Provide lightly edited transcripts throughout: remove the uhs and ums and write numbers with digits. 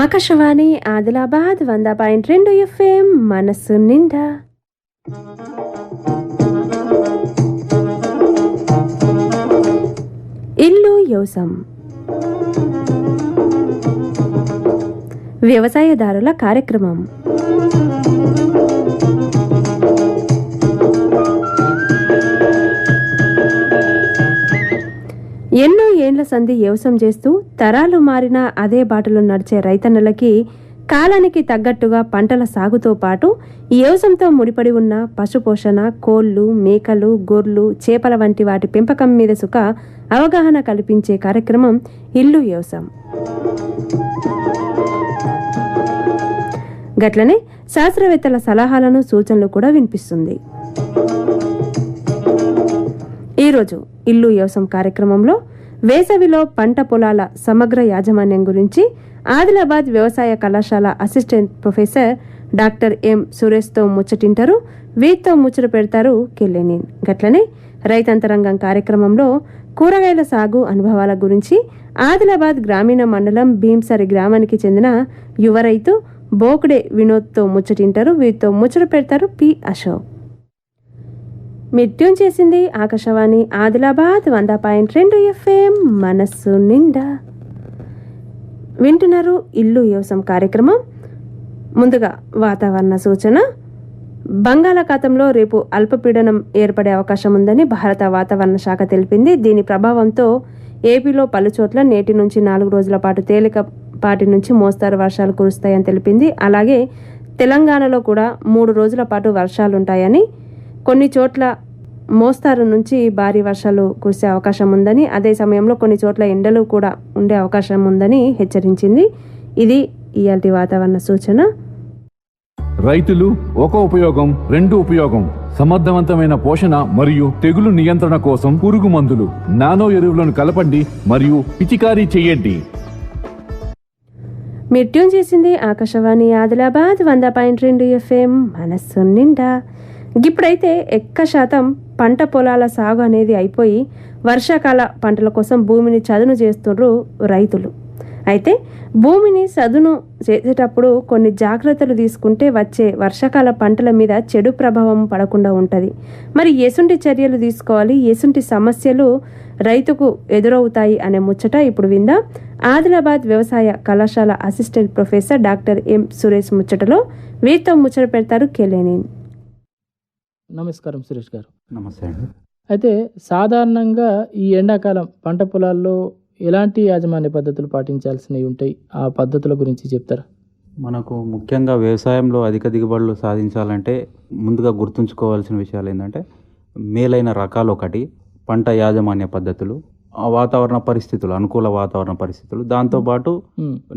Akashvani Adilabad 100.2 FM మనస్సు నిండా. ఇల్లు యోసం వ్యవసాయదారుల కార్యక్రమం. ఎన్నో ఏండ్ల సంధి వ్యవసాయం చేస్తూ తరాలు మారినా అదే బాటలో నడిచే రైతన్నలకి కాలానికి తగ్గట్టుగా పంటల సాగుతో పాటు వ్యవసాయంతో ముడిపడి ఉన్న పశుపోషణ, కోళ్లు, మేకలు, గొర్రెలు, చేపల వంటి వాటి పెంపకం మీద సుఖ అవగాహన కల్పించే కార్యక్రమం ఇల్లు వ్యవసాయం. గట్లనే శాస్త్రవేత్తల సలహాలను, సూచనలు కూడా వినిపిస్తుంది. ఈరోజు ఇల్లు వ్యవసాయం కార్యక్రమంలో వేసవిలో పంట పొలాల సమగ్ర యాజమాన్యం గురించి ఆదిలాబాద్ వ్యవసాయ కళాశాల అసిస్టెంట్ ప్రొఫెసర్ డాక్టర్ ఎం సురేష్తో ముచ్చటింటారు. వీరితో ముచ్చట పెడతారు కెల్లెనిన్. గట్లనే రైతాంతరంగం కార్యక్రమంలో కూరగాయల సాగు అనుభవాల గురించి ఆదిలాబాద్ గ్రామీణ మండలం భీంసరి గ్రామానికి చెందిన యువ రైతు బోకుడే వినోద్తో ముచ్చటింటారు. వీరితో ముచ్చట పెడతారు పి అశోక్. మీరు ట్యూన్ చేసింది ఆకాశవాణి ఆదిలాబాద్ 100.2 FM మనస్సు నిండా. వింటున్నారు ఇల్లు వ్యవసాయం కార్యక్రమం. ముందుగా వాతావరణ సూచన. బంగాళాఖాతంలో రేపు అల్పపీడనం ఏర్పడే అవకాశం ఉందని భారత వాతావరణ శాఖ తెలిపింది. దీని ప్రభావంతో ఏపీలో పలుచోట్ల నేటి నుంచి 4 రోజుల పాటు తేలికపాటి నుంచి మోస్తారు వర్షాలు కురుస్తాయని తెలిపింది. అలాగే తెలంగాణలో కూడా 3 రోజుల పాటు వర్షాలుంటాయని, కొన్ని చోట్ల మోస్తారు నుంచి భారీ వర్షాలు కురిసే అవకాశం ఉందని, అదే సమయంలో కొన్ని చోట్ల ఎండలు కూడా ఉండే అవకాశం ఉందని హెచ్చరించింది. ఇది ఇయాల్టి వాతావరణ సూచన. రైతులు ఒక ఉపయోగం, రెండు ఉపయోగం. సమర్థవంతమైన పోషణ మరియు తెగులు నియంత్రణ కోసం పురుగు మందులు, నానో ఎరువులను కలపండి మరియు పిచికారీ చేయండి. మీరు ట్యూన్ చేసింది ఆకాశవాణి ఆదిలాబాద్ 100.2 FM మనస్సు నిండా. ఇప్పుడైతే ఎక్కువ శాతం పంట పొలాల సాగు అనేది అయిపోయి వర్షాకాల పంటల కోసం భూమిని చదును చేస్తుండ్రు రైతులు. అయితే భూమిని చదును చేసేటప్పుడు కొన్ని జాగ్రత్తలు తీసుకుంటే వచ్చే వర్షాకాల పంటల మీద చెడు ప్రభావం పడకుండా ఉంటుంది. మరి ఎసుంటి చర్యలు తీసుకోవాలి, ఎసుంటి సమస్యలు రైతుకు ఎదురవుతాయి అనే ముచ్చట ఇప్పుడు విందాం. ఆదిలాబాద్ వ్యవసాయ కళాశాల assistant professor doctor M Suresh ముచ్చటలో వీరితో ముచ్చట పెడతారు కెల్లెనిన్. నమస్కారం సురేష్ గారు. నమస్తే అండి. అయితే సాధారణంగా ఈ ఎండాకాలం పంట పొలాల్లో ఎలాంటి యాజమాన్య పద్ధతులు పాటించాల్సినవి ఉంటాయి, ఆ పద్ధతుల గురించి చెప్తారా? మనకు ముఖ్యంగా వ్యవసాయంలో అధిక దిగుబడులు సాధించాలంటే ముందుగా గుర్తుంచుకోవాల్సిన విషయాలు ఏంటంటే మేలైన రకాలు ఒకటి, పంట యాజమాన్య పద్ధతులు, వాతావరణ పరిస్థితులు, అనుకూల వాతావరణ పరిస్థితులు, దాంతోపాటు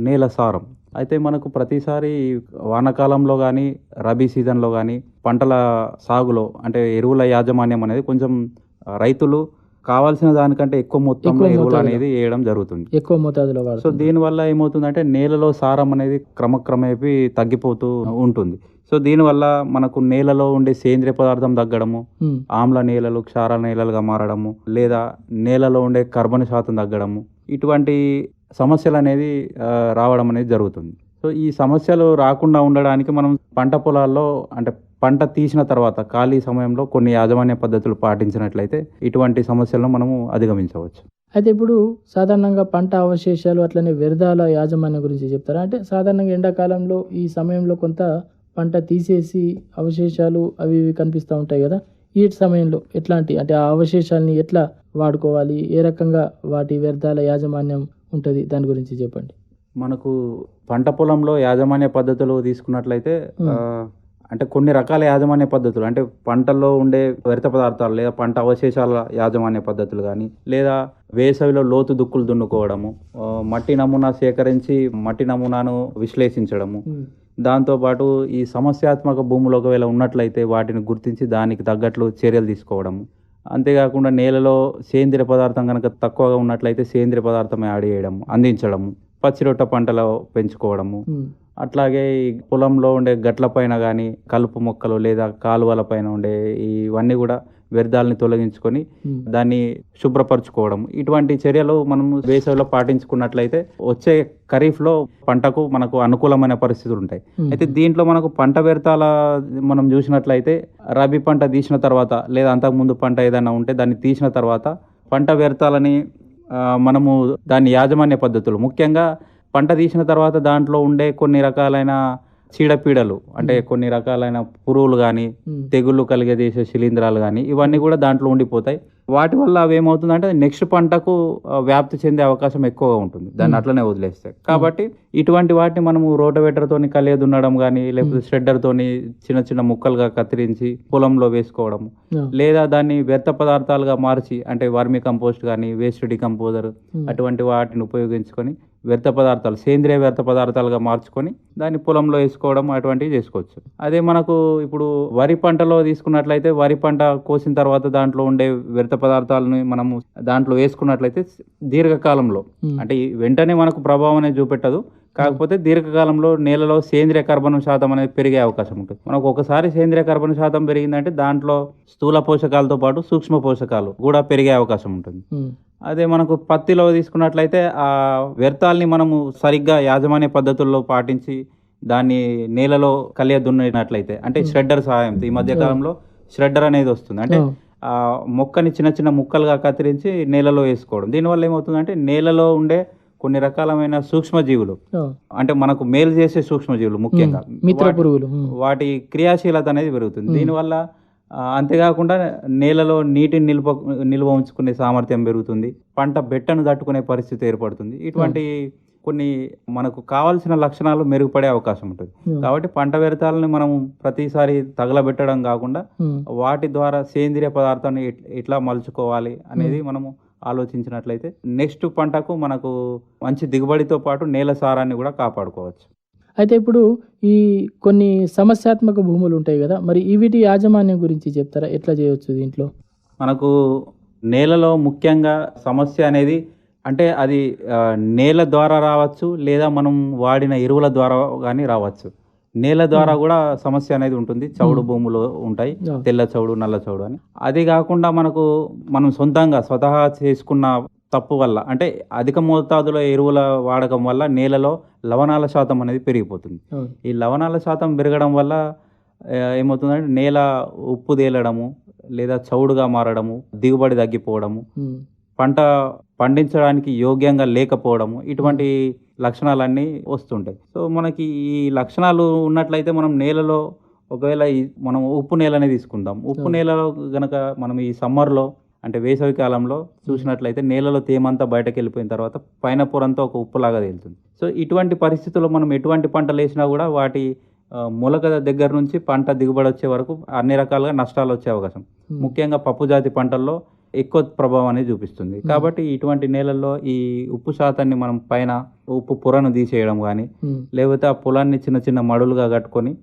నేల సారం. అయితే మనకు ప్రతిసారి వానాకాలంలో కానీ రబీ సీజన్లో కానీ పంటల సాగులో అంటే ఎరువుల యాజమాన్యం అనేది కొంచెం రైతులు కావాల్సిన దానికంటే ఎక్కువ మొత్తంలో ఎరువులు అనేది వేయడం జరుగుతుంది, ఎక్కువ మోతాదులో. సో దీనివల్ల ఏమవుతుందంటే నేలలో సారం అనేది క్రమక్రమేపీ తగ్గిపోతూ ఉంటుంది. సో దీనివల్ల మనకు నేలలో ఉండే సేంద్రియ పదార్థం తగ్గడము, ఆమ్ల నేలలు క్షార నేలలుగా మారడము, లేదా నేలలో ఉండే కర్బన శాతం తగ్గడము, ఇటువంటి సమస్యలు అనేది రావడం అనేది జరుగుతుంది. సో ఈ సమస్యలు రాకుండా ఉండడానికి మనం పంట పొలాల్లో అంటే పంట తీసిన తర్వాత ఖాళీ సమయంలో కొన్ని యాజమాన్య పద్ధతులు పాటించినట్లయితే ఇటువంటి సమస్యలను మనము అధిగమించవచ్చు. అయితే ఇప్పుడు సాధారణంగా పంట అవశేషాలు అట్లనే వ్యర్థాల యాజమాన్యం గురించి చెప్తారా? అంటే సాధారణంగా ఎండాకాలంలో ఈ సమయంలో కొంత పంట తీసేసి అవశేషాలు అవి కనిపిస్తూ ఉంటాయి కదా, ఈ సమయంలో ఎట్లాంటి అంటే ఆ అవశేషాలని ఎట్లా వాడుకోవాలి, ఏ రకంగా వాటి వ్యర్థాల యాజమాన్యం ఉంటుంది, దాని గురించి చెప్పండి. మనకు పంట పొలంలో యాజమాన్య పద్ధతులు తీసుకున్నట్లయితే అంటే కొన్ని రకాల యాజమాన్య పద్ధతులు అంటే పంటల్లో ఉండే వ్యర్థ పదార్థాలు లేదా పంట అవశేషాల యాజమాన్య పద్ధతులు కానీ, లేదా వేసవిలో లోతు దుక్కులు దున్నుకోవడము, మట్టి నమూనా సేకరించి మట్టి నమూనాను విశ్లేషించడము, దాంతోపాటు ఈ సమస్యాత్మక భూములు ఒకవేళ ఉన్నట్లయితే వాటిని గుర్తించి దానికి తగ్గట్లు చర్యలు తీసుకోవడము, అంతేకాకుండా నేలలో సేంద్రియ పదార్థం కనుక తక్కువగా ఉన్నట్లయితే సేంద్రియ పదార్థం యాడ్ చేయడము, అందించడము, పచ్చిరొట్ట పంటలు పెంచుకోవడము, అట్లాగే ఈ పొలంలో ఉండే గట్ల పైన కానీ కలుపు మొక్కలు లేదా కాలువల పైన ఉండే ఇవన్నీ కూడా వ్యర్థాలని తొలగించుకొని ఉమ్. దాన్ని శుభ్రపరచుకోవడం, ఇటువంటి చర్యలు మనం వేసవిలో పాటించుకున్నట్లయితే వచ్చే ఖరీఫ్లో పంటకు మనకు అనుకూలమైన పరిస్థితులు ఉంటాయి. అయితే దీంట్లో మనకు పంట వ్యర్థాల మనం చూసినట్లయితే రబీ పంట తీసిన తర్వాత లేదా అంతకుముందు పంట ఏదైనా ఉంటే దాన్ని తీసిన తర్వాత పంట వ్యర్థాలని మనము దాని యాజమాన్య పద్ధతులు, ముఖ్యంగా పంట తీసిన తర్వాత దాంట్లో ఉండే కొన్ని రకాలైన చీడపీడలు, అంటే కొన్ని రకాలైన పురుగులు కానీ తెగుళ్ళు కలిగజేసే శిలీంధ్రాలు కానీ ఇవన్నీ కూడా దాంట్లో ఉండిపోతాయి. వాటి వల్ల అవి ఏమవుతుందంటే నెక్స్ట్ పంటకు వ్యాప్తి చెందే అవకాశం ఎక్కువగా ఉంటుంది దాన్ని అట్లనే వదిలేస్తే. కాబట్టి ఇటువంటి వాటిని మనము రోటవేటర్తోని కలియ దున్నడం కానీ లేకపోతే షెడ్డర్తోని చిన్న చిన్న ముక్కలుగా కత్తిరించి పొలంలో వేసుకోవడము, లేదా దాన్ని వ్యర్థ పదార్థాలుగా మార్చి అంటే వర్మి కంపోస్ట్ కానీ వేస్ట్ డికంపోజర్ అటువంటి వాటిని ఉపయోగించుకొని వ్యర్థ పదార్థాలు సేంద్రియ వ్యర్థ పదార్థాలుగా మార్చుకొని దాన్ని పొలంలో వేసుకోవడం అటువంటివి చేసుకోవచ్చు. అదే మనకు ఇప్పుడు వరి పంటలో తీసుకున్నట్లయితే వరి పంట కోసిన తర్వాత దాంట్లో ఉండే వ్యర్థ పదార్థాలను మనము దాంట్లో వేసుకున్నట్లయితే దీర్ఘకాలంలో, అంటే వెంటనే మనకు ప్రభావం అనేది చూపెట్టదు, కాకపోతే దీర్ఘకాలంలో నేలలో సేంద్రియ కర్బనం శాతం అనేది పెరిగే అవకాశం ఉంటుంది. మనకు ఒకసారి సేంద్రియ కర్బన శాతం పెరిగిందంటే దాంట్లో స్థూల పోషకాలతో పాటు సూక్ష్మ పోషకాలు కూడా పెరిగే అవకాశం ఉంటుంది. అదే మనకు పత్తిలో తీసుకున్నట్లయితే ఆ వ్యర్థాలని మనము సరిగ్గా యాజమాన్య పద్ధతుల్లో పాటించి దాన్ని నేలలో కలియ దున్నినట్లయితే, అంటే ష్రెడ్డర్ సహాయంతో ఈ మధ్య కాలంలో ష్రెడ్డర్ అనేది వస్తుంది, అంటే ఆ మొక్కని చిన్న చిన్న ముక్కలుగా కత్తిరించి నేలలో వేసుకోవడం. దీనివల్ల ఏమవుతుందంటే నేలలో ఉండే కొన్ని రకాలమైన సూక్ష్మజీవులు, అంటే మనకు మేలు చేసే సూక్ష్మజీవులు ముఖ్యంగా మిత్ర పురుగులు, వాటి క్రియాశీలత అనేది పెరుగుతుంది. దీనివల్ల అంతేకాకుండా నేలలో నీటిని నిల్వ ఉంచుకునే సామర్థ్యం పెరుగుతుంది, పంట బెట్టను తట్టుకునే పరిస్థితి ఏర్పడుతుంది. ఇటువంటి కొన్ని మనకు కావాల్సిన లక్షణాలు మెరుగుపడే అవకాశం ఉంటుంది. కాబట్టి పంట వ్యర్థాలను మనం ప్రతిసారి తగలబెట్టడం కాకుండా వాటి ద్వారా సేంద్రియ పదార్థాన్ని ఎట్లా మలుచుకోవాలి అనేది మనము ఆలోచించినట్లయితే నెక్స్ట్ పంటకు మనకు మంచి దిగుబడితో పాటు నేల సారాన్ని కూడా కాపాడుకోవచ్చు. అయితే ఇప్పుడు ఈ కొన్ని సమస్యాత్మక భూములు ఉంటాయి కదా, మరి వీటి యాజమాన్యం గురించి చెప్తారా? ఎట్లా చేయవచ్చు దీంట్లో? మనకు నేలలో ముఖ్యంగా సమస్య అనేది అంటే అది నేల ద్వారా రావచ్చు, లేదా మనం వాడిన ఎరువుల ద్వారా కానీ రావచ్చు. నేల ద్వారా కూడా సమస్య అనేది ఉంటుంది. చౌడు భూములు ఉంటాయి, తెల్ల చౌడు నల్ల చౌడు అని. అది కాకుండా మనం స్వతహా చేసుకున్న తప్పు వల్ల, అంటే అధిక మోతాదులో ఎరువుల వాడకం వల్ల నేలలో లవణాల శాతం అనేది పెరిగిపోతుంది. ఈ లవణాల శాతం పెరగడం వల్ల ఏమవుతుందంటే నేల ఉప్పు తేలడము, లేదా చౌడుగా మారడము, దిగుబడి తగ్గిపోవడము, పంట పండించడానికి యోగ్యంగా లేకపోవడము, ఇటువంటి లక్షణాలన్నీ వస్తుంటాయి. సో మనకి ఈ లక్షణాలు ఉన్నట్లయితే మనం నేలలో ఒకవేళ మనం ఉప్పు నేలనే తీసుకుందాం. ఉప్పు నేలలో గనక మనం ఈ సమ్మర్లో అంటే వేసవి కాలంలో చూసినట్లయితే నేలలో తేమంతా బయటకు వెళ్ళిపోయిన తర్వాత పైన పొరంతా ఒక ఉప్పులాగా తేలుతుంది. సో ఇటువంటి పరిస్థితుల్లో మనం ఎటువంటి పంటలు వేసినా కూడా వాటి మొలక దగ్గర నుంచి పంట దిగుబడి వచ్చే వరకు అన్ని రకాలుగా నష్టాలు వచ్చే అవకాశం, ముఖ్యంగా పప్పు జాతి పంటల్లో ఎక్కువ ప్రభావం అనేది చూపిస్తుంది. కాబట్టి ఇటువంటి నేలల్లో ఈ ఉప్పు శాతాన్ని మనం పైన ఉప్పు పొరను తీసేయడం కానీ, లేకపోతే ఆ పొలాన్ని చిన్న చిన్న మడులుగా కట్టుకొని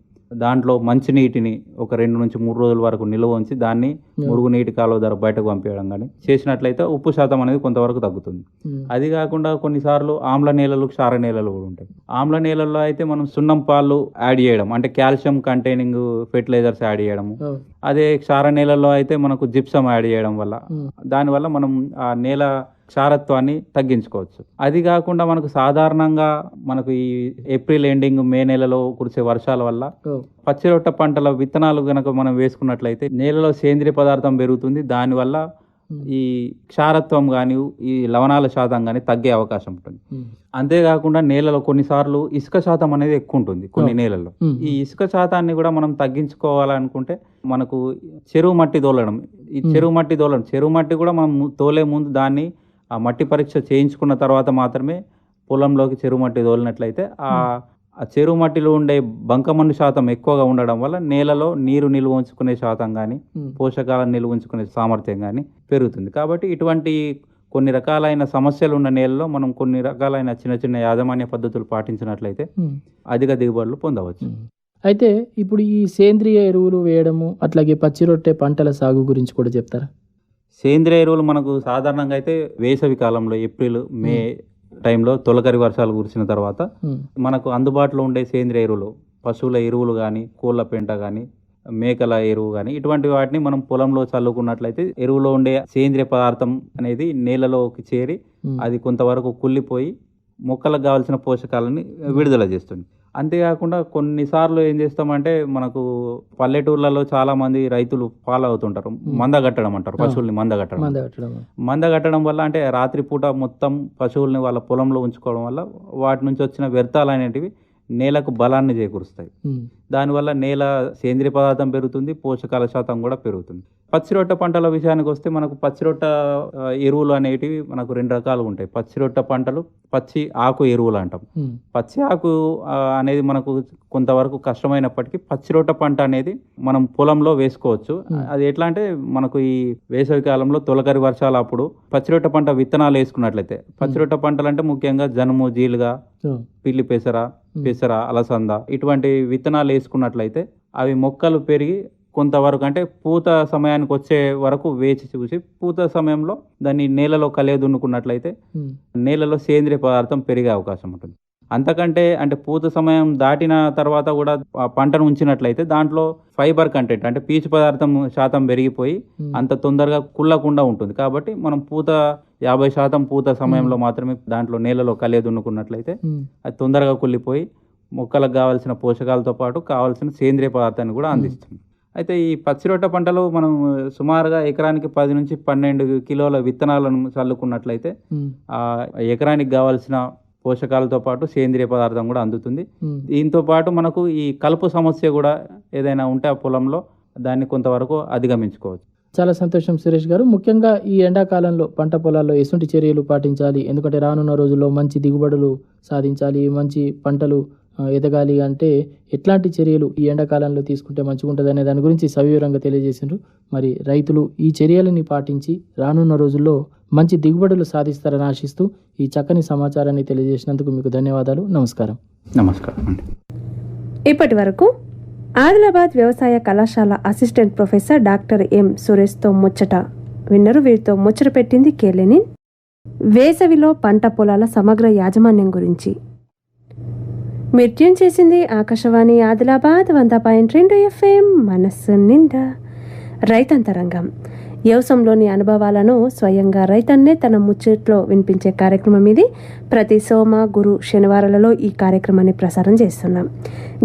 దాంట్లో మంచినీటిని ఒక 2 నుంచి 3 రోజుల వరకు నిల్వ ఉంచి దాన్ని మురుగునీటి కాలువ ద్వారా బయటకు పంపించడం కానీ చేసినట్లయితే ఉప్పు శాతం అనేది కొంతవరకు తగ్గుతుంది. అది కాకుండా కొన్నిసార్లు ఆమ్ల నేలలు, క్షార నేలలు కూడా ఉంటాయి. ఆమ్ల నేలల్లో అయితే మనం సున్నం పాలు యాడ్ చేయడం, అంటే కాల్షియం కంటైనింగ్ ఫెర్టిలైజర్స్ యాడ్ చేయడము. అదే క్షార నేలల్లో అయితే మనకు జిప్సం యాడ్ చేయడం వల్ల దానివల్ల మనం ఆ నేల క్షారత్వాన్ని తగ్గించుకోవచ్చు. అది కాకుండా మనకు సాధారణంగా మనకు ఈ ఏప్రిల్ ఎండింగ్ మే నెలలో కురిసే వర్షాల వల్ల పచ్చిరొట్ట పంటల విత్తనాలు గనక మనం వేసుకున్నట్లయితే నేలలో సేంద్రియ పదార్థం పెరుగుతుంది. దానివల్ల ఈ క్షారత్వం కానీ ఈ లవణాల శాతం కానీ తగ్గే అవకాశం ఉంటుంది. అంతేకాకుండా నేలలో కొన్నిసార్లు ఇసుక శాతం అనేది ఎక్కువ ఉంటుంది కొన్ని నేలల్లో. ఈ ఇసుక శాతాన్ని కూడా మనం తగ్గించుకోవాలనుకుంటే మనకు చెరువు మట్టి తోలడం, చెరువు మట్టి కూడా మనం తోలే ముందు దాన్ని ఆ మట్టి పరీక్ష చేయించుకున్న తర్వాత మాత్రమే పొలంలోకి చెరువు మట్టి తోలినట్లయితే ఆ చెరువు మట్టిలో ఉండే బంకమన్ను శాతం ఎక్కువగా ఉండడం వల్ల నేలలో నీరు నిల్వ ఉంచుకునే శాతం కానీ పోషకాలను నిల్వ ఉంచుకునే సామర్థ్యం కానీ పెరుగుతుంది. కాబట్టి ఇటువంటి కొన్ని రకాలైన సమస్యలు ఉన్న నేలలో మనం కొన్ని రకాలైన చిన్న చిన్న యాజమాన్య పద్ధతులు పాటించినట్లయితే అధిక దిగుబడులు పొందవచ్చు. అయితే ఇప్పుడు ఈ సేంద్రియ ఎరువులు వేయడము అట్లాగే పచ్చిరొట్టె పంటల సాగు గురించి కూడా చెప్తారా? సేంద్రియ ఎరువులు మనకు సాధారణంగా అయితే వేసవి కాలంలో ఏప్రిల్ మే టైంలో తొలకరి వర్షాలు కురిసిన తర్వాత మనకు అందుబాటులో ఉండే సేంద్రియ ఎరువులు, పశువుల ఎరువులు కానీ, కోళ్ళ పెంట కానీ, మేకల ఎరువు కానీ ఇటువంటి వాటిని మనం పొలంలో చల్లుకున్నట్లయితే ఎరువులో ఉండే సేంద్రియ పదార్థం అనేది నేలలోకి చేరి అది కొంతవరకు కుళ్ళిపోయి మొక్కలకు కావాల్సిన పోషకాలని విడుదల చేస్తుంది. అంతేకాకుండా కొన్నిసార్లు ఏం చేస్తామంటే మనకు పల్లెటూర్లలో చాలా మంది రైతులు ఫాలో అవుతుంటారు, మందగట్టడం అంటారు, పశువుల్ని మందగట్టడం వల్ల అంటే రాత్రిపూట మొత్తం పశువుల్ని వాళ్ళ పొలంలో ఉంచుకోవడం వల్ల వాటి నుంచి వచ్చిన వ్యర్థాలు అనేటివి నేలకు బలాన్ని చేకూరుస్తాయి. దానివల్ల నేల సేంద్రియ పదార్థం పెరుగుతుంది, పోషకాల శాతం కూడా పెరుగుతుంది. పచ్చిరొట్ట పంటల విషయానికి వస్తే మనకు పచ్చిరొట్ట ఎరువులు అనేటివి మనకు 2 రకాలు ఉంటాయి. పచ్చిరొట్ట పంటలు, పచ్చి ఆకు ఎరువులు అంటాం. పచ్చి ఆకు అనేది మనకు కొంతవరకు కష్టమైనప్పటికీ పచ్చిరొట్ట పంట అనేది మనం పొలంలో వేసుకోవచ్చు. అది ఎట్లా అంటే మనకు ఈ వేసవి కాలంలో తొలకరి వర్షాలు అప్పుడు పచ్చిరొట్ట పంట విత్తనాలు వేసుకున్నట్లయితే, పచ్చిరొట్ట పంటలు అంటే ముఖ్యంగా జనుము, జీలుగా, పిల్లి పెసర, అలసంద ఇటువంటి విత్తనాలు వేసుకున్నట్లయితే అవి మొక్కలు పెరిగి కొంతవరకు అంటే పూత సమయానికి వచ్చే వరకు వేచి చూసి పూత సమయంలో దాన్ని నేలలో కలియదున్నుకున్నట్లయితే నేలలో సేంద్రియ పదార్థం పెరిగే అవకాశం ఉంటుంది. అంతకంటే అంటే పూత సమయం దాటిన తర్వాత కూడా పంటను ఉంచినట్లయితే దాంట్లో ఫైబర్ కంటెంట్ అంటే పీచు పదార్థం శాతం పెరిగిపోయి అంత తొందరగా కుళ్ళకుండా ఉంటుంది. కాబట్టి మనం పూత 50% పూత సమయంలో మాత్రమే దాంట్లో నేలలో కలియదున్నుకున్నట్లయితే అది తొందరగా కుళ్ళిపోయి మొక్కలకు కావాల్సిన పోషకాలతో పాటు కావాల్సిన సేంద్రియ పదార్థాన్ని కూడా అందిస్తుంది. అయితే ఈ పచ్చిరొట్ట పంటలో మనం సుమారుగా ఎకరానికి 10 నుంచి 12 కిలోల విత్తనాలను చల్లుకున్నట్లయితే ఆ ఎకరానికి కావాల్సిన పోషకాలతో పాటు సేంద్రియ పదార్థం కూడా అందుతుంది. దీంతో పాటు మనకు ఈ కలుపు సమస్య కూడా ఏదైనా ఉంటే ఆ పొలంలో దాన్ని కొంతవరకు అధిగమించుకోవచ్చు. చాలా సంతోషం సురేష్ గారు. ముఖ్యంగా ఈ ఎండాకాలంలో పంట పొలాల్లో ఎటువంటి చర్యలు పాటించాలి, ఎందుకంటే రానున్న రోజుల్లో మంచి దిగుబడులు సాధించాలి, మంచి పంటలు ఎదగాలి అంటే ఎట్లాంటి చర్యలు ఈ ఎండాకాలంలో తీసుకుంటే మంచిగా ఉంటుంది అనే దాని గురించి సవివరంగా తెలియజేసిండ్రు. మరి రైతులు ఈ చర్యలని పాటించి రానున్న రోజుల్లో మంచి దిగుబడులు సాధిస్తారని ఆశిస్తూ ఈ చక్కని సమాచారాన్ని తెలియజేసినందుకు మీకు ధన్యవాదాలు. నమస్కారం. నమస్కారం అండి. ఇప్పటి వరకు ఆదిలాబాద్ వ్యవసాయ కళాశాల అసిస్టెంట్ ప్రొఫెసర్ డాక్టర్ ఎం సురేష్తో ముచ్చట విన్నరు. వీరితో ముచ్చట పెట్టింది కేలెనిన్. వేసవిలో పంట పొలాల సమగ్ర యాజమాన్యం గురించి. మీరు ట్యూన్ చేసింది ఆకాశవాణి ఆదిలాబాద్ 100.2 FM మనస్సు నిండా. రైతాంతరంగం వ్యవసాయంలోని అనుభవాలను స్వయంగా రైతన్నే తన ముచ్చట్లో వినిపించే కార్యక్రమం ఇది. ప్రతి సోమ, గురు, శనివారాలలో ఈ కార్యక్రమాన్ని ప్రసారం చేస్తున్నాం.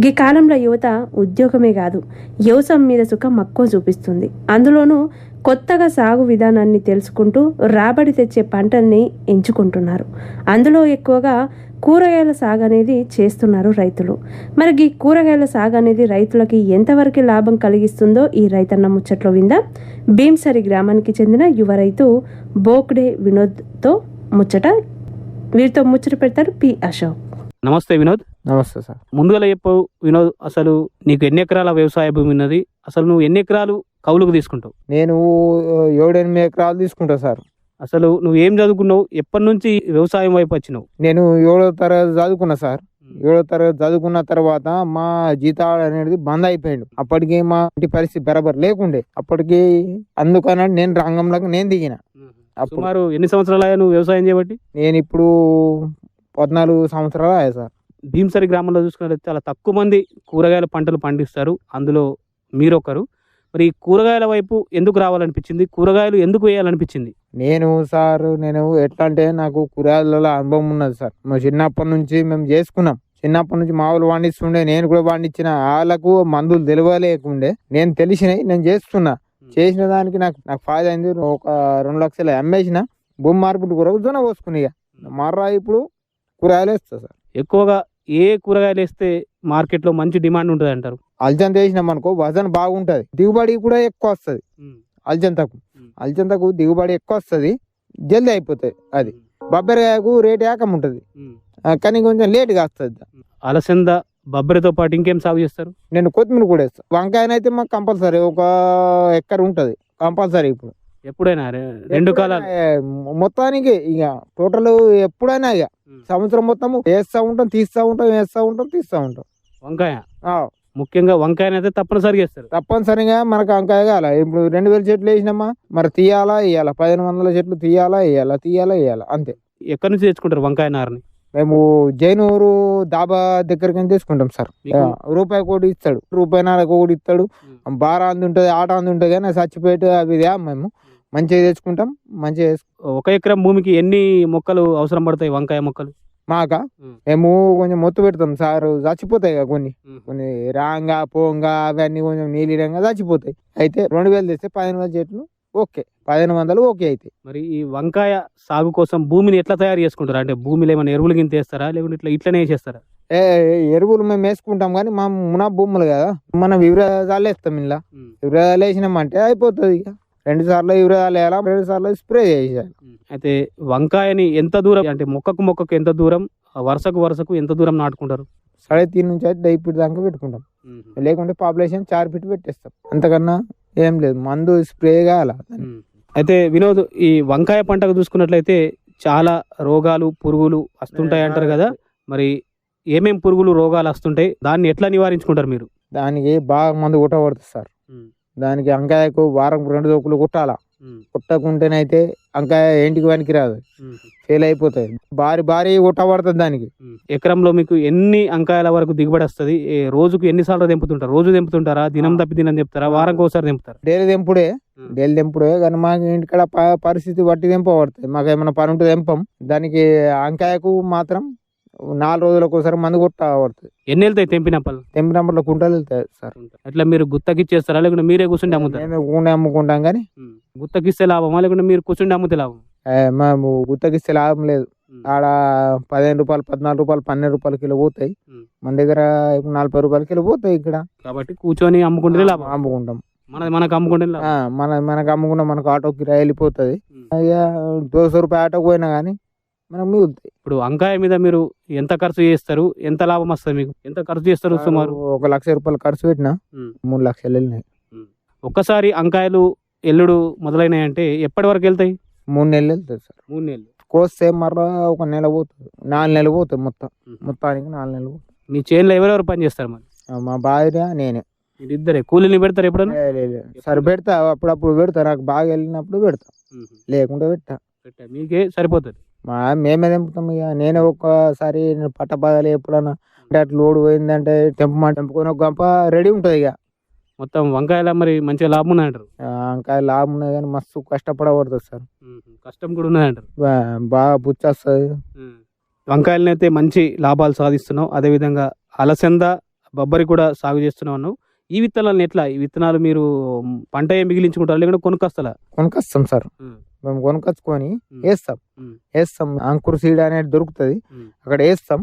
ఈ కాలంలో యువత ఉద్యోగమే కాదు వ్యవసాయం మీద సుఖం మక్కువ చూపిస్తుంది. అందులోనూ కొత్తగా సాగు విధానాన్ని తెలుసుకుంటూ రాబడి తెచ్చే పంటల్ని ఎంచుకుంటున్నారు. అందులో ఎక్కువగా కూరగాయల సాగు అనేది చేస్తున్నారు రైతులు. మరి ఈ కూరగాయల సాగు అనేది రైతులకి ఎంతవరకు లాభం కలిగిస్తుందో ఈ రైతన్న ముచ్చట్లో విందాం. భీంసరి గ్రామానికి చెందిన యువ రైతు బోక్డే వినోద్తో ముచ్చట. వీరితో ముచ్చట పెడతారు పి అశోక్. నమస్తే వినోద్. నమస్తే సార్. ముందుగా చెప్పు వినోద్, అసలు నీకు ఎన్ని ఎకరాల వ్యవసాయ భూమి ఉన్నది? అసలు నువ్వు ఎన్ని ఎకరాలు కౌలుకు తీసుకుంటావు? నేను 7-8 ఎకరాలు తీసుకుంటా సార్. అసలు నువ్వు ఏం చదువుకున్నావు? ఎప్పటి నుంచి వ్యవసాయం వైపు వచ్చినావు? నేను 7వ తరగతి చదువుకున్నా సార్. 7వ తరగతి చదువుకున్న తర్వాత మా జీతాలు అనేది బంద్ అయిపోయింది. అప్పటికి మా ఇంటి పరిస్థితి బరాబర్ లేకుండే. అప్పటికి అందుకని నేను రంగంలోకి నేను దిగిన. సుమారు ఎన్ని సంవత్సరాలు అయ్యా నువ్వు వ్యవసాయం చేయబట్టి? నేను ఇప్పుడు 14 సంవత్సరాలు అయ్యా సార్. భీంసరి గ్రామంలో చూసుకున్నట్లయితే చాలా తక్కువ మంది కూరగాయల పంటలు పండిస్తారు, అందులో మీరొకరు. మరి కూరగాయల వైపు ఎందుకు రావాలనిపించింది? కూరగాయలు ఎందుకు వేయాలనిపించింది? నేను ఎట్లా అంటే నాకు కూరగాయలలో అనుభవం ఉన్నది సార్. మా చిన్నప్పటి నుంచి మేము చేసుకున్నాం. చిన్నప్పటి నుంచి మా వాళ్ళు పండిస్తుండే, నేను కూడా పండించిన. వాళ్ళకు మందులు తెలియలేకుండే, నేను తెలిసినవి నేను చేస్తున్నా. చేసిన దానికి నాకు ఫాయిదా అయింది. ఒక 2 లక్షలు అమ్మేసిన. భూమి మార్కెట్ కొరకు జొన్న పోసుకుని మర్రా ఇప్పుడు కూరగాయలు వేస్తా సార్. ఎక్కువగా ఏ కూరగాయలు వేస్తే మార్కెట్లో మంచి డిమాండ్ ఉంటుంది అంటారు? అల్జంత వేసినాం అనుకో వజన్ బాగుంటది, దిగుబడి కూడా ఎక్కువ వస్తుంది. అల్జంతకు దిగుబడి ఎక్కువ వస్తుంది, జల్దీ అయిపోతుంది. అది బొబ్బరికాయకు రేట్ ఏకం ఉంటుంది, కానీ కొంచెం లేట్గా వస్తుంది. అలసంద, బొబ్బరితో పాటు ఇంకేం సాగు చేస్తారు? నేను కొత్తిమీర కూడా వేస్తాను. వంకాయనైతే మాకు కంపల్సరీ 1 ఎకర్ ఉంటుంది కంపల్సరీ. ఇప్పుడు ఎప్పుడైనా 2 కాలాలు మొత్తానికి ఇక టోటల్ ఎప్పుడైనా ఇక సంవత్సరం మొత్తం వేస్తా ఉంటాం, తీస్తా ఉంటాం. వంకాయ ముఖ్యంగా వంకాయనైతే తప్పనిసరిగా వేస్తారు. తప్పనిసరిగా మనకు వంకాయ కాల. ఇప్పుడు 2000 చెట్లు వేసినామా, మరి తీయాలా వేయాలా, 1500 చెట్లు తీయాలా వేయాలా అంతే. ఎక్కడి నుంచి తెచ్చుకుంటారు వంకాయ నారని? మేము జైనూరు దాబా దగ్గరికి తీసుకుంటాం సార్. మీకు- రూపాయి కోటి ఇస్తాడు, రూపాయి కోటి ఇస్తాడు. బారా అంది ఉంటుంది, ఆట అంది ఉంటుంది, కానీ చచ్చిపోయేట అవి మేము మంచిగా తెచ్చుకుంటాం. మంచిగా 1 ఎకరం భూమికి ఎన్ని మొక్కలు అవసరం పడతాయి వంకాయ మొక్కలు? మాక మేము కొంచెం మొత్తం పెడతాం సార్, చచ్చిపోతాయి కదా కొన్ని కొన్ని రాంగా పోంగా అవన్నీ కొంచెం నీలిరంగా చచ్చిపోతాయి. అయితే 2000 తెస్తే 15,000 చెట్లు ఓకే, 1500 ఓకే అయితే. మరి ఈ వంకాయ సాగు కోసం భూమిని ఎట్లా తయారు చేసుకుంటారు? అంటే భూమిలో ఏమైనా ఎరువులు గింత వేస్తారా, లేకుంటే ఇట్లనే వేసేస్తారా? ఎరువులు మేము వేసుకుంటాం, కానీ మా మునా భూములు కదా, మనం వివరాలు వేస్తాం. ఇలా వివరాలు వేసినామంటే అయిపోతుంది. ఇక 2 సార్లు వివరాలు వేయాలా, 2 సార్లు స్ప్రే చేయాలి. అయితే వంకాయని ఎంత దూరం, అంటే మొక్కకు ఎంత దూరం, వరుసకు ఎంత దూరం నాటుకుంటారు? 3.5 నుంచి అయితే 10 ఫీట్ దాకా పెట్టుకుంటాం. లేకుంటే పాపులేషన్ 4 ఫీట్ పెట్టేస్తాం. అంతకన్నా ఏం లేదు, మందు స్ప్రే కావాల. అయితే వినోద్, ఈ వంకాయ పంటకు చూసుకున్నట్లయితే చాలా రోగాలు పురుగులు వస్తుంటాయి అంటారు కదా, మరి ఏమేం పురుగులు రోగాలు వస్తుంటాయి, దాన్ని ఎట్లా నివారించుకుంటారు మీరు? దానికి బాగా మందు కొట్టబడుతుంది సార్. దానికి వంకాయకు వారం 2 దోకులు కుట్టాలా. కుట్టకుంటేనైతే వంకాయ ఏంటికి పనికి రాదు, ఫెయిల్ అయిపోతాయి. భారీ కొట్టబడుతుంది దానికి. ఎకరంలో మీకు ఎన్ని వంకాయల వరకు దిగుబడి వస్తుంది? రోజుకు ఎన్నిసార్లు తెంపుతుంటారు? రోజు తెంపుతుంటారా, దినం తప్పి దినం తెంపుతారా, వారానికి ఒకసారి తెంపుతారా? డైలీ తెంపుడే కానీ మాకు ఇంటికాడ పరిస్థితి బట్టి తెంపబడుతుంది. మాకు ఏమైనా పని ఉంటే తెంపం. దానికి వంకాయకు మాత్రం 4 రోజులకు ఒకసారి మందు కొట్టబడుతుంది. ఎన్ని వెళ్తాయి తెంపినప్పుడు? కుంటలు వెళ్తాయి సార్. అట్లా మీరు గుత్తకిచ్చేస్తారా, లేకుంటే మీరే కూర్చుండి అమ్ముతారా? మేము ఊనే అమ్ముకుంటాం, కానీ గుత్తకిస్తే లాభమా, లేకుంటే మీరు కూర్చుండి అమ్ముతే లాభం? మేము గుత్తకిస్తే లాభం లేదు. ఆడ 15 రూపాయలు 14 రూపాయలు 12 రూపాయల కిలో పోతాయి. మన దగ్గర 40 రూపాయల కిలో పోతాయి ఇక్కడ. కాబట్టి కూర్చొని అమ్ముకుంటే లాభం. అమ్ముకుంటాం. మనకు అమ్ముకుంటే లాభం. మనకు అమ్ముకున్నా మనకు ఆటో కిరాయి వెళ్ళిపోతుంది. ఇక 200 రూపాయలు ఆటోకి పోయినా కానీ మనకు మిగులుతాయి. ఇప్పుడు వంకాయ మీద మీరు ఎంత ఖర్చు చేస్తారు, ఎంత లాభం వస్తుంది మీకు? ఎంత ఖర్చు చేస్తారు సుమారు? 1 లక్ష రూపాయలు ఖర్చు పెట్టినా 3 లక్షలు వెళ్ళినాయి. ఒక్కసారి వంకాయలు ఎల్లుడు మొదలైనాయంటే ఎప్పటి వరకు వెళ్తాయి? 3 నెలలు వెళ్తాయి సార్. 3 నెలలు కోస్తే మర్ర 1 నెల పోతుంది, 4 నెలలు పోతుంది. మొత్తానికి 4 నెలలు పోతుంది. మీ చేనులో ఎవరెవరు పని చేస్తారు మరి? మా భార్య నేనే. ఇద్దరే కూలీని పెడతారు ఎప్పుడన్నా? సరే పెడతా, అప్పుడప్పుడు పెడతా. నాకు బాగా వెళ్ళినప్పుడు పెడతా, లేకుంటే పెట్టా. మీకే సరిపోతుంది. మేమే తెంపుతాం. ఇక నేనే ఒక్కసారి పట్టబాగాలి ఎప్పుడన్నా అంటే అట్లా లోడు పోయిందంటే తెంపుకొని ఒక గంప రెడీ ఉంటుంది. ఇక మొత్తం వంకాయల మరి మంచిగా లాభం ఉన్నాయంటారు? వంకాయ లాభం ఉన్నది, కానీ మస్తు కష్టపడబడుతుంది సార్. కష్టం కూడా ఉన్నదంటారు. బాగా పుచ్చేస్తుంది. వంకాయలని అయితే మంచి లాభాలు సాధిస్తున్నావు. అదేవిధంగా అలసంద బొబ్బరి కూడా సాగు చేస్తున్నావు అన్నావు. ఈ విత్తనాలను ఎట్లా? ఈ విత్తనాలు మీరు పంట మిగిలించుకుంటారు, లేకుంటే కొనుకొస్తాం సార్. మేము కొనుకొచ్చుకొని వేస్తాం. అంకుర్ సీడ్ అనేది దొరుకుతుంది, అక్కడ వేస్తాం.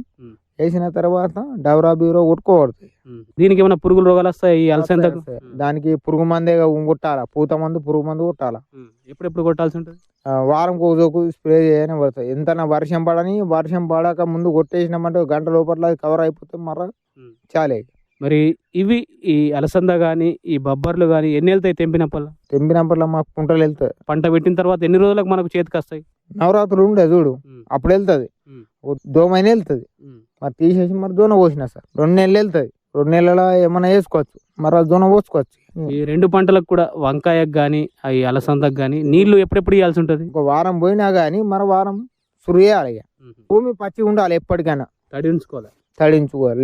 వేసిన తర్వాత డవరా బ్యూరో కొట్టుకోబడుతుంది. దీనికి ఏమైనా పురుగులు రోగాలు వస్తాయి ఈ అలసంద? దానికి పురుగు మందే కొట్టాలా, పూత మందు పురుగు మందు కొట్టాలా. ఎప్పుడెప్పుడు కొట్టాల్సి ఉంటుంది? వారం రోజుకు స్ప్రే చేయని పడుతుంది. ఎంత వర్షం పడని, వర్షం పడక ముందు కొట్టేసినామంటే 1 గంట లోపల అది కవర్ అయిపోతే మర్ర చాలే. మరి ఇవి ఈ అలసంద గాని ఈ బొబ్బర్లు గాని ఎన్ని వెళ్తాయి తెంపినప్పుడు మాకు కుంటలు వెళ్తాయి. పంట పెట్టిన తర్వాత ఎన్ని రోజులకు మనకు చేతికి వస్తాయి? నవరాత్రులు ఉండే చూడు, అప్పుడు వెళ్తుంది. దోమైనా వెళ్తుంది. మరి తీసేసి మరి దోన పోసిన సార్ 2 నెలలు వెళ్తుంది. 2 నెలల ఏమైనా వేసుకోవచ్చు, మరి దోన పోసుకోవచ్చు. ఈ 2 పంటలకు కూడా వంకాయకు గాని ఈ అలసందకు గాని నీళ్లు ఎప్పుడెప్పుడు ఇవ్వాల్సి ఉంటుంది? ఒక వారం పోయినా గానీ మరి వారం సురు వేయాలి. భూమి పచ్చి ఉండాలి, ఎప్పటికైనా తడించుకోవాలి.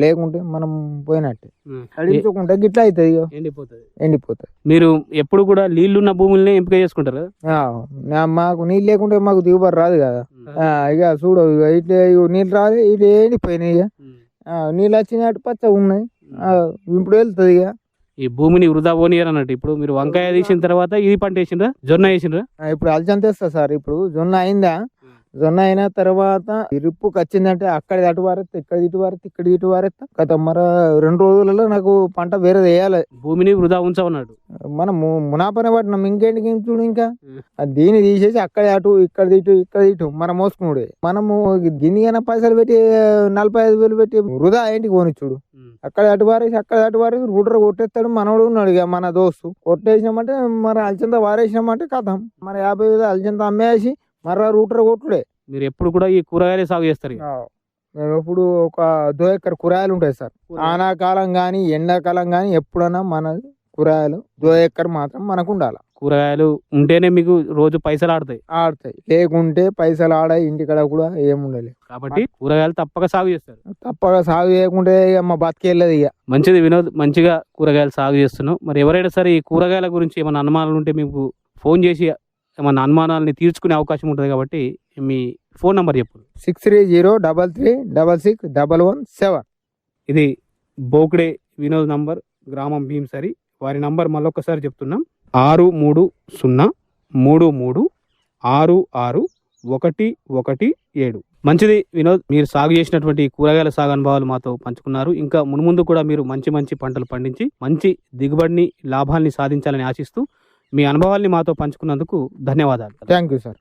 లేకుంటే మనం పోయినట్టే. తడించుకుంటే గిట్లా అవుతుంది, ఎండిపోతుంది. మీరు ఎప్పుడు కూడా నీళ్లున్న భూముల్ని ఎంపిక చేసుకుంటారు? మాకు నీళ్ళు లేకుంటే మాకు దిగుబడి రాదు కదా. ఇక చూడు, ఇట్లా నీళ్ళు రాదు, ఇటు ఎండిపోయినాయి. ఇక నీళ్ళు వచ్చినట్టు పచ్చగా ఉన్నాయి, ఇప్పుడు వెళ్తుంది. ఇక ఈ భూమిని వృధా పోనీయరు అన్నట్టు. ఇప్పుడు మీరు వంకాయ తీసిన తర్వాత ఇది పంట వేసిండ్రా, జొన్న వేసిండ్రా? ఇప్పుడు అలసంద వేస్తా సార్. ఇప్పుడు జొన్న అయిందా, జొన్న అయిన తర్వాత రిప్పుకి వచ్చిందంటే అక్కడ అటు వారెత్తా, ఇక్కడ ఇటు వారెత్తా, ఇక్కడ ఇటు వారెత్తా. గత మరి 2 రోజులలో నాకు పంట వేరే వేయాలి. భూమిని వృధా ఉంచమన్నాడు. మనం మునాపనే పట్టినాం, ఇంకేంటికి చూడు. ఇంకా దీన్ని తీసేసి అక్కడ అటు, ఇక్కడ ఇటు, ఇక్కడ ఇటు మనం మోసుకున్నాడు. మనము గిన్నె పైసలు పెట్టి 45,000 పెట్టి వృధా ఏంటికి పోని చూడు. అక్కడ అటు వారేసి రూటర్ కొట్టేస్తాడు. మనోడు ఉన్నాడు ఇక మన దోస్తు. కొట్టేసినామంటే మరి అలచంత వారేసినామంటే కథం. మరి 50,000 అలచంత అమ్మేసి మర్ర రూటర్ కొట్టుడే. మీరు ఎప్పుడు కూడా ఈ కూరగాయలే సాగు చేస్తారు? మేము ఎప్పుడు ఒక 2 ఎకర్ కూరగాయలు ఉంటాయి సార్. ఆనాకాలం గానీ ఎండాకాలం గానీ ఎప్పుడైనా మనది కూరగాయలు 2 ఎకర్ మాత్రం మనకు ఉండాలి. కూరగాయలు ఉంటేనే మీకు రోజు పైసలు ఆడతాయి ఆడతాయి, లేకుంటే పైసలు ఆడాయి, ఇంటికాడ కూడా ఏముండలేదు. కాబట్టి కూరగాయలు తప్పక సాగు చేస్తారు. తప్పక సాగు చేయకుంటే ఇక మా బతికెళ్ళదు ఇక. మంచిది వినోద్, మంచిగా కూరగాయలు సాగు చేస్తున్నావు. మరి ఎవరైనా సరే ఈ కూరగాయల గురించి ఏమైనా అనుమానాలు ఉంటే మీకు ఫోన్ చేసి ఏమన్నా అనుమానాలని తీర్చుకునే అవకాశం ఉంటుంది కాబట్టి మీ ఫోన్ నంబర్ చెప్పు. 6303366617. ఇది బోక్డే వినోద్ నంబర్, గ్రామం భీంసరి. వారి నంబర్ మళ్ళొక్కసారి చెప్తున్నాం, 6333666117. మంచిది వినోద్, మీరు సాగు చేసినటువంటి కూరగాయల సాగు అనుభవాలు మాతో పంచుకున్నారు. ఇంకా మున్ముందు కూడా మీరు మంచి మంచి పంటలు పండించి మంచి దిగుబడిని, లాభాల్ని సాధించాలని ఆశిస్తూ మీ అనుభవాల్ని మాతో పంచుకున్నందుకు ధన్యవాదాలు. Thank you sir.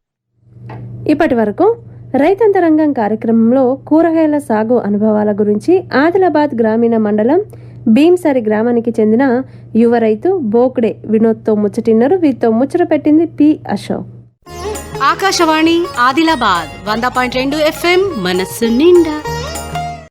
ఇప్పటి వరకు రైతాంతరంగం కార్యక్రమంలో కూరగాయల సాగు అనుభవాల గురించి ఆదిలాబాద్ గ్రామీణ మండలం భీంసరి గ్రామానికి చెందిన యువ రైతు బోక్డే వినోద్తో ముచ్చటిన్నారు. వీరితో ముచ్చట పెట్టింది పి అశోక్. ఆకాశవాణి ఆదిలాబాద్ 100.2 FM మనస్సు నిండా.